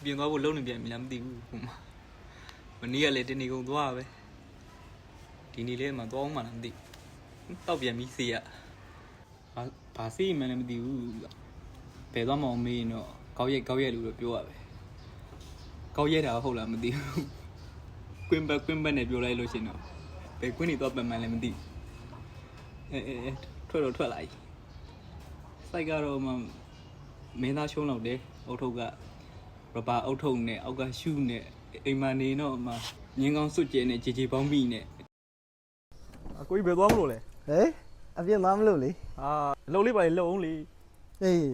ပြင်သွားဖို့လုံးနေပြန်ပြီလားမသိဘူးဟိုမှာမနေ့ကလည်းတနေ့ကုန်သွားပဲဒီနေ့လေးမှသွားအောင်မှလားမသိတောက်ပြန်ပြီးစေးရဘာစေးမှလည်းမသိဘူးဘယ်သွားမှမမေးရင်တော့ကောက်ရက်လို့ပြောရပဲကောက်ရက်တာဟုတ်လားမသိဘူးကွင်းဘက်နဲ့ပြောလိုက်လို့ရှင်တော့ဘယ်ကွင်းနေသွားပတ်မှန်းလည်းမသိထွက်လာကြီးစိုက်ကတော့မှမင်းသားရှုံးတော့တယ်အုတ်ထုပ်ကရဘာအုတ်ထုပ်နဲ့အောက်ကရှူးနဲ့အိမ်မနေတော့မှငင်းကောင်းစွတ်ကျဲနဲ့ခြေပေါင်းပြီးနဲ့အကိုကြီးဘယ်သွားမလို့လဲဟေးအပြင်သွားမလို့လေအလုပ်လေးပါလေလှုပ်အောင်လေအေး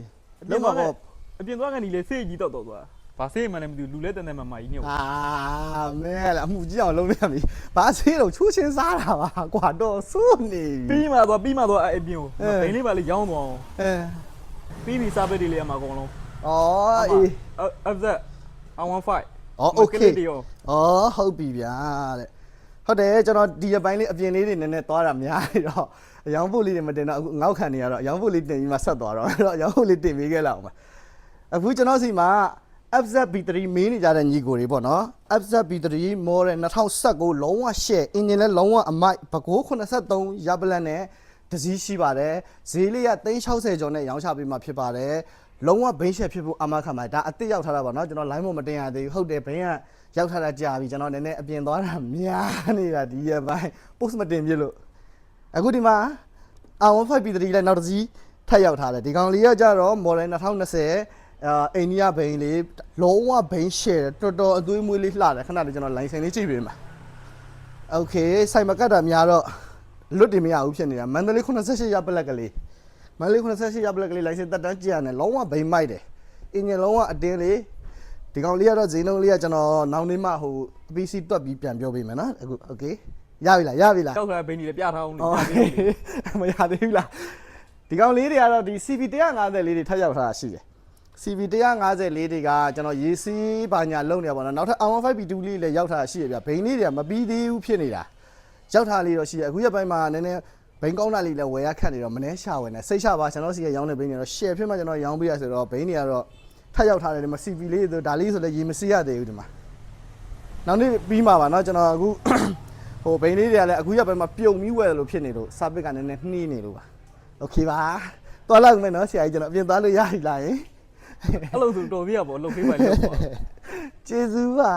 လုံးမပေါ့အပြင်သွားကနေလေစေးကြီးတော့သွားဘာစေးမှလည်းမသိဘူးလူလဲတန်တဲ့မမကြီးညို့မဲလေအမှုကြီးအောင်လုံးနေရပြီဘာစေးတော့ချိုးချင်းစားတာပါကွာတော့စိုးနေပြီးမှသွားအပြင်ကိုဘိန်းလေးပါလေရောင်းသွားပြီးပြီစားပစ်တွေလေးအမှာအကုန်လုံးအေး FZ I15โอเคဟုတ်ပြီဗျာတဲ့ဟုတ်တယ်ကျွန်တော်ဒီပိုင်းလေးအပြင်လေးတွေနည်းနည်းသွားတာများနေတော့အယောင်ဖို့လေးတွေမတင်တော့အခုငေါက်ခံနေရတော့အယောင်ဖို့လေးတင်ပြီးမှဆက်သွားတော့အဲ့တော့အယောင်ဖို့လေးတင်ပေးခဲ့လောက်ပါအခုကျွန်တော်စီမှာ FZB3 မင်းနေကြတဲ့ညီကိုတွေပေါ့နော် FZB3 model 2019လုံးဝ share engine လည်းလုံးဝအမိုက်ဘကိုး83ရပ်ပလက်နဲ့တစည်းရှိပါတယ်ဈေးလေးက360ကျော်နဲ့ရောင်းချပေးမှာဖြစ်ပါတယ်လုံးဝဘိန်းရှက်ဖြစ်ဖို့အမခံပါဒါအစ်စ်ရောက်ထားတာပေါ့နော်ကျွန်တော် line မတင်ရသေးဘူးဟုတ်တယ်ဘိန်းကရောက်ထားတာကြာပြီကျွန်တော်နည်းနည်းအပြင်သွားတာများနေတာဒီရပိုင်း post မတင်ပြလို့အခုဒီမှာ R15B3 လည်းနောက်တစ်စီးထပ်ရောက်ထားတယ်ဒီကောင်လေးကကြတော့ model 2020အိန္ဒိယဘိန်းလေးလုံးဝဘိန်း share တော်တော်အသွေးမွေးလေးလှတယ်ခဏလေးကျွန်တော် line ဆိုင်လေးကြည့်ပေးမှာ okay ဆိုင်မကတ်တာများတော့လွတ်တင်မရဘူးဖြစ်နေတာမန္တလေး88ရပ်ပလက်ကလေးမန္တလေး88ရပ်ပလက်ကလေး line တက်တန်းကြည့်ရတယ်လုံးဝဘိန်းမိုက်တယ်အင်ဂျင်လုံးဝအတင်းလေးဒီကောင်လေးကတော့ဈေးနှုန်းလေးကကျွန်တော်နောက်နေ့မှဟို PC တွက်ပြီးပြန်ပြောပေးမယ်နော်အခု okay ရပြီလားကြောက်ခါဘိန်းကြီးလည်းပြထားအောင်မရသေးဘူးလားဒီကောင်လေးတွေကတော့ဒီ CV 150လေးတွေထပ်ရောက်ထားတာရှိတယ် CV 150လေးတွေကကျွန်တော်ရေးစီးဘာညာလုံနေပါတော့နောက်ထပ် R15B2 လေးလည်းရောက်ထားတာရှိရဗျဘိန်းလေးတွေကမပြီးသေးဘူးဖြစ်နေတာရောက်ထားလေးတော့ရှိရအခုရက်ပိုင်းမှာနည်းနည်းဘိန်းကောင်းတာလေးလည်းဝယ်ရခက်နေတော့မနှဲရှာဝင်နေစိတ်ချပါကျွန်တော်စီကရောင်းနေဘိန်းတွေတော့ share ဖြစ်မှကျွန်တော်ရောင်းပေးရဆိုတော့ဘိန်းတွေကတော့ထပ်ရောက်ထားတယ်ဒီမှာ CV လေးဒါလေးဆိုလည်းရေမစီရသေးဘူးဒီမှာနောက်နေ့ပြီးမှာပါเนาะကျွန်တော်အခုဟိုဘိန်းလေးတွေကလည်းအခုရက်ပိုင်းမှာပြုံပြီးဝယ်တယ်လို့ဖြစ်နေလို့စာပစ်ကနည်းနည်းနှီးနေလို့ပါโอเคပါသွားလိုက်မယ်เนาะဆရာကြီးကျွန်တော်အပြင်သွားလို့ရပြီလားယင်အဲ့လိုဆိုတော်ပြရပေါ့လှုပ်ဖေးပါလေပေါ့ကျေးဇူးပါ